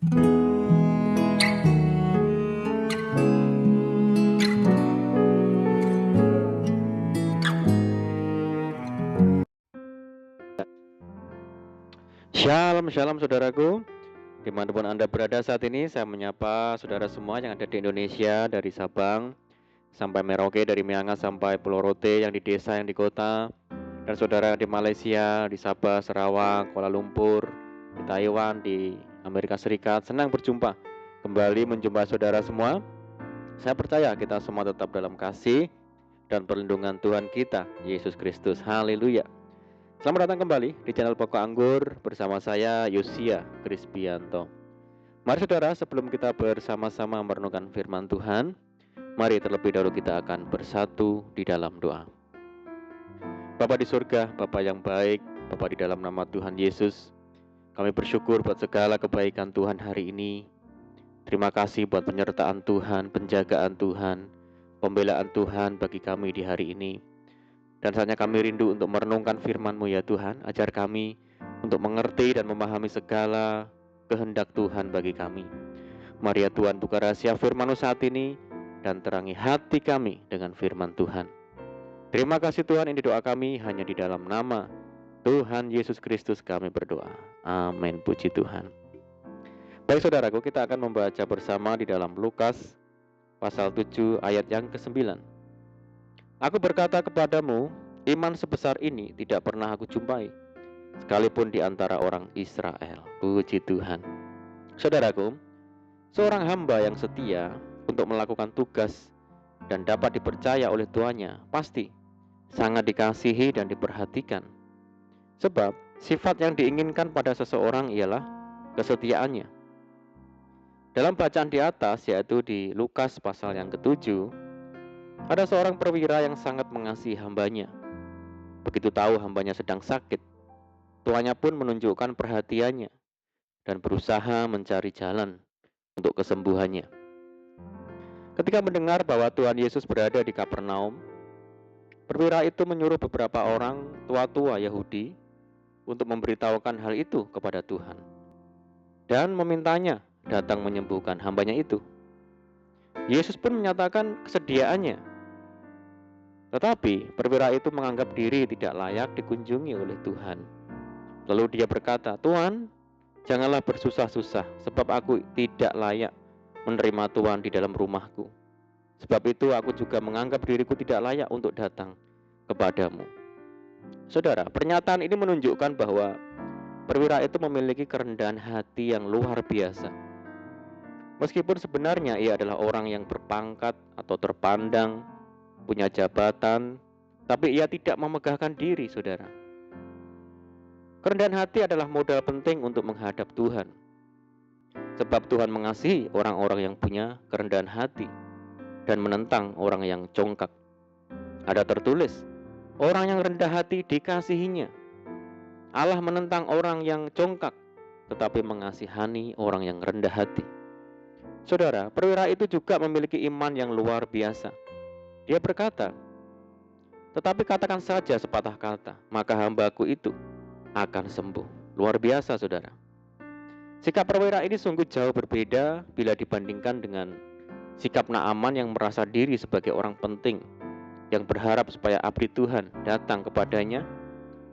Shalom, shalom saudaraku. Dimanapun Anda berada saat ini, saya menyapa saudara semua yang ada di Indonesia, dari Sabang sampai Merauke, dari Miangas sampai Pulau Rote, yang di desa, yang di kota, dan saudara di Malaysia, di Sabah, Sarawak, Kuala Lumpur, di Taiwan, di Amerika Serikat. Senang berjumpa kembali, menjumpa saudara semua. Saya percaya kita semua tetap dalam kasih dan perlindungan Tuhan kita, Yesus Kristus. Haleluya. Selamat datang kembali di channel Pokok Anggur bersama saya, Yosia Krispianto. Mari saudara, sebelum kita bersama-sama merenungkan firman Tuhan, mari terlebih dahulu kita akan bersatu di dalam doa. Bapa di surga, Bapa yang baik, Bapa di dalam nama Tuhan Yesus, kami bersyukur buat segala kebaikan Tuhan hari ini. Terima kasih buat penyertaan Tuhan, penjagaan Tuhan, pembelaan Tuhan bagi kami di hari ini. Dan saatnya kami rindu untuk merenungkan firman-Mu ya Tuhan, ajar kami untuk mengerti dan memahami segala kehendak Tuhan bagi kami. Mari ya Tuhan, buka rahasia firman-Mu saat ini dan terangi hati kami dengan firman Tuhan. Terima kasih Tuhan, ini doa kami hanya di dalam nama Tuhan Yesus Kristus kami berdoa. Amin, puji Tuhan. Baik saudaraku, kita akan membaca bersama di dalam Lukas pasal 7 ayat yang ke-9. Aku berkata kepadamu, iman sebesar ini tidak pernah aku jumpai, sekalipun di antara orang Israel. Puji Tuhan. Saudaraku, seorang hamba yang setia untuk melakukan tugas dan dapat dipercaya oleh tuannya pasti sangat dikasihi dan diperhatikan. Sebab sifat yang diinginkan pada seseorang ialah kesetiaannya. Dalam bacaan di atas, yaitu di Lukas pasal yang ke-7, ada seorang perwira yang sangat mengasihi hambanya. Begitu tahu hambanya sedang sakit, tuannya pun menunjukkan perhatiannya dan berusaha mencari jalan untuk kesembuhannya. Ketika mendengar bahwa Tuhan Yesus berada di Kapernaum, perwira itu menyuruh beberapa orang tua-tua Yahudi untuk memberitahukan hal itu kepada Tuhan dan memintanya datang menyembuhkan hambanya itu. Yesus pun menyatakan kesediaannya. Tetapi perwira itu menganggap diri tidak layak dikunjungi oleh Tuhan. Lalu dia berkata, "Tuhan, janganlah bersusah-susah, sebab aku tidak layak menerima Tuhan di dalam rumahku. Sebab itu aku juga menganggap diriku tidak layak untuk datang kepadamu." Saudara, pernyataan ini menunjukkan bahwa perwira itu memiliki kerendahan hati yang luar biasa. Meskipun sebenarnya ia adalah orang yang berpangkat atau terpandang, punya jabatan, tapi ia tidak memegahkan diri, saudara. Kerendahan hati adalah modal penting untuk menghadap Tuhan. Sebab Tuhan mengasihi orang-orang yang punya kerendahan hati dan menentang orang yang congkak. Ada tertulis, orang yang rendah hati dikasihinya. Allah menentang orang yang congkak, tetapi mengasihani orang yang rendah hati. Saudara, perwira itu juga memiliki iman yang luar biasa. Dia berkata, "Tetapi katakan saja sepatah kata, maka hambaku itu akan sembuh." Luar biasa, saudara. Sikap perwira ini sungguh jauh berbeda bila dibandingkan dengan sikap Naaman yang merasa diri sebagai orang penting, yang berharap supaya abdi Tuhan datang kepadanya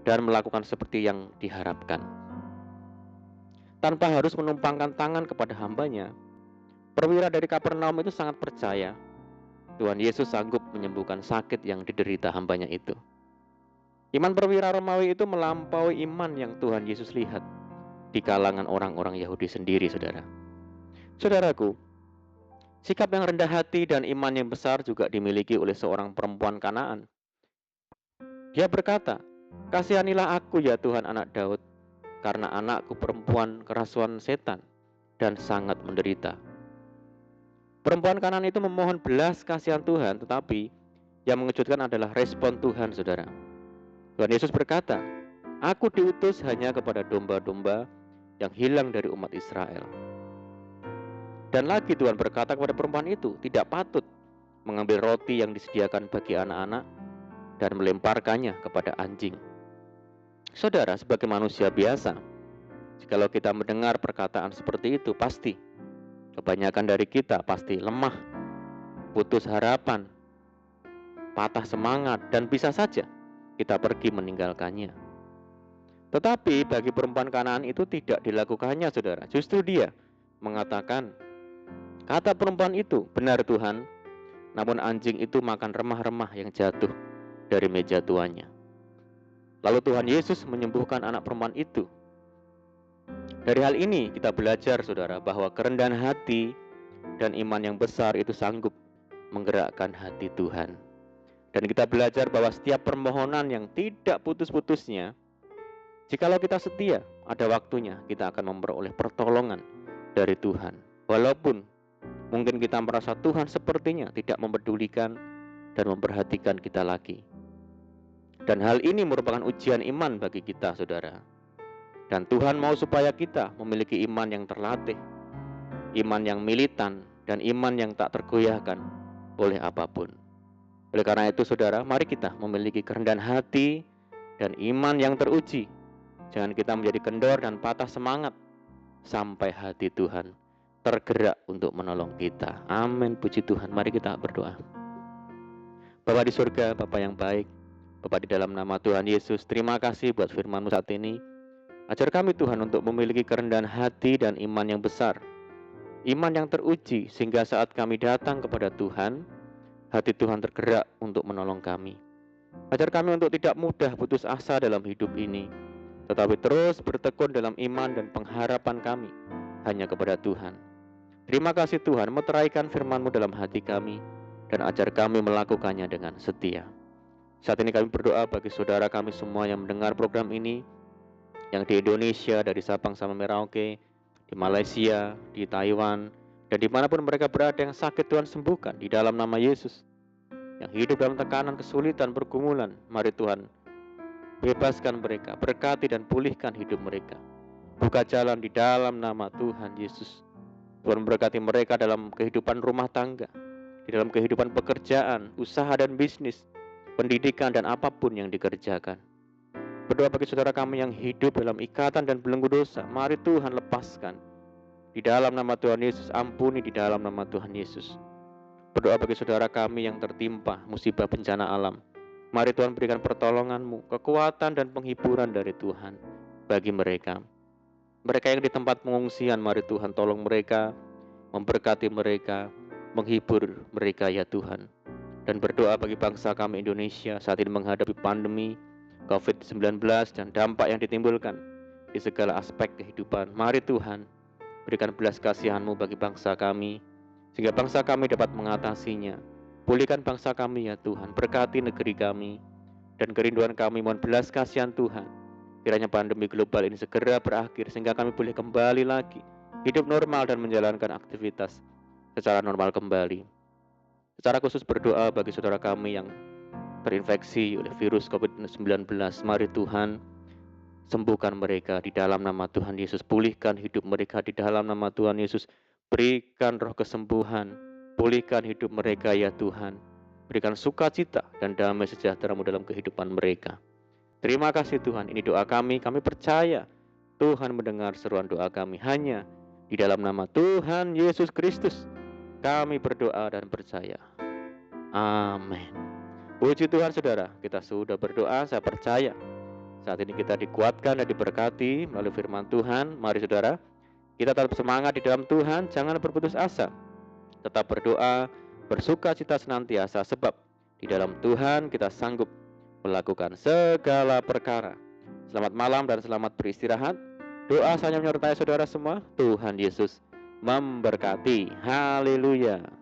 dan melakukan seperti yang diharapkan. Tanpa harus menumpangkan tangan kepada hambanya, perwira dari Kapernaum itu sangat percaya Tuhan Yesus sanggup menyembuhkan sakit yang diderita hambanya itu. Iman perwira Romawi itu melampaui iman yang Tuhan Yesus lihat di kalangan orang-orang Yahudi sendiri, saudara. Saudaraku, sikap yang rendah hati dan iman yang besar juga dimiliki oleh seorang perempuan Kanaan. Dia berkata, "Kasihanilah aku ya Tuhan anak Daud, karena anakku perempuan kerasuan setan dan sangat menderita." Perempuan Kanaan itu memohon belas kasihan Tuhan, tetapi yang mengejutkan adalah respon Tuhan, saudara. Tuhan Yesus berkata, "Aku diutus hanya kepada domba-domba yang hilang dari umat Israel." Dan lagi Tuhan berkata kepada perempuan itu, tidak patut mengambil roti yang disediakan bagi anak-anak dan melemparkannya kepada anjing. Saudara, sebagai manusia biasa, Jikalau kita mendengar perkataan seperti itu, pasti kebanyakan dari kita pasti lemah, putus harapan, patah semangat, dan bisa saja kita pergi meninggalkannya. Tetapi bagi perempuan Kanaan itu tidak dilakukannya, saudara. Justru dia mengatakan, kata perempuan itu, benar Tuhan, namun anjing itu makan remah-remah yang jatuh dari meja tuannya. Lalu Tuhan Yesus menyembuhkan anak perempuan itu. Dari hal ini kita belajar, saudara, bahwa kerendahan hati dan iman yang besar itu sanggup menggerakkan hati Tuhan. Dan kita belajar bahwa setiap permohonan yang tidak putus-putusnya, jikalau kita setia, ada waktunya kita akan memperoleh pertolongan dari Tuhan. Walaupun mungkin kita merasa Tuhan sepertinya tidak mempedulikan dan memperhatikan kita lagi. Dan hal ini merupakan ujian iman bagi kita, saudara. Dan Tuhan mau supaya kita memiliki iman yang terlatih, iman yang militan, dan iman yang tak tergoyahkan oleh apapun. Oleh karena itu, saudara, mari kita memiliki kerendahan hati dan iman yang teruji. Jangan kita menjadi kendor dan patah semangat sampai hati Tuhan tergerak untuk menolong kita. Amin, puji Tuhan. Mari kita berdoa. Bapa di surga, Bapa yang baik, Bapa di dalam nama Tuhan Yesus, terima kasih buat firman-Mu saat ini. Ajar kami Tuhan untuk memiliki kerendahan hati dan iman yang besar, iman yang teruji, sehingga saat kami datang kepada Tuhan, hati Tuhan tergerak untuk menolong kami. Ajar kami untuk tidak mudah putus asa dalam hidup ini, tetapi terus bertekun dalam iman dan pengharapan kami hanya kepada Tuhan. Terima kasih Tuhan, meteraikan firman-Mu dalam hati kami, dan ajar kami melakukannya dengan setia. Saat ini kami berdoa bagi saudara kami semua yang mendengar program ini, yang di Indonesia, dari Sabang sampai Merauke, di Malaysia, di Taiwan, dan dimanapun mereka berada yang sakit Tuhan sembuhkan di dalam nama Yesus. Yang hidup dalam tekanan, kesulitan, pergumulan, mari Tuhan bebaskan mereka, berkati dan pulihkan hidup mereka. Buka jalan di dalam nama Tuhan Yesus. Tuhan berkati mereka dalam kehidupan rumah tangga, di dalam kehidupan pekerjaan, usaha dan bisnis, pendidikan dan apapun yang dikerjakan. Berdoa bagi saudara kami yang hidup dalam ikatan dan belenggu dosa, mari Tuhan lepaskan. Di dalam nama Tuhan Yesus, ampuni di dalam nama Tuhan Yesus. Berdoa bagi saudara kami yang tertimpa musibah bencana alam, mari Tuhan berikan pertolongan-Mu, kekuatan dan penghiburan dari Tuhan bagi mereka. Mereka yang di tempat pengungsian, mari Tuhan tolong mereka, memberkati mereka, menghibur mereka ya Tuhan. Dan berdoa bagi bangsa kami Indonesia saat ini menghadapi pandemi COVID-19 dan dampak yang ditimbulkan di segala aspek kehidupan. Mari Tuhan, berikan belas kasihan-Mu bagi bangsa kami, sehingga bangsa kami dapat mengatasinya. Pulihkan bangsa kami ya Tuhan, berkati negeri kami, dan kerinduan kami mohon belas kasihan Tuhan. Kiranya pandemi global ini segera berakhir, sehingga kami boleh kembali lagi hidup normal dan menjalankan aktivitas secara normal kembali. Secara khusus berdoa bagi saudara kami yang terinfeksi oleh virus COVID-19. Mari Tuhan, sembuhkan mereka di dalam nama Tuhan Yesus. Pulihkan hidup mereka di dalam nama Tuhan Yesus. Berikan roh kesembuhan, pulihkan hidup mereka ya Tuhan. Berikan sukacita dan damai sejahtera-Mu dalam kehidupan mereka. Terima kasih Tuhan, ini doa kami percaya Tuhan mendengar seruan doa kami. Hanya di dalam nama Tuhan Yesus Kristus kami berdoa dan percaya. Amin. Puji Tuhan saudara, kita sudah berdoa, saya percaya saat ini kita dikuatkan dan diberkati melalui firman Tuhan. Mari saudara, kita tetap semangat di dalam Tuhan, jangan berputus asa. Tetap berdoa, bersukacita senantiasa, sebab di dalam Tuhan kita sanggup melakukan segala perkara. Selamat malam dan selamat beristirahat. Doa saya menyertai saudara semua. Tuhan Yesus memberkati. Haleluya.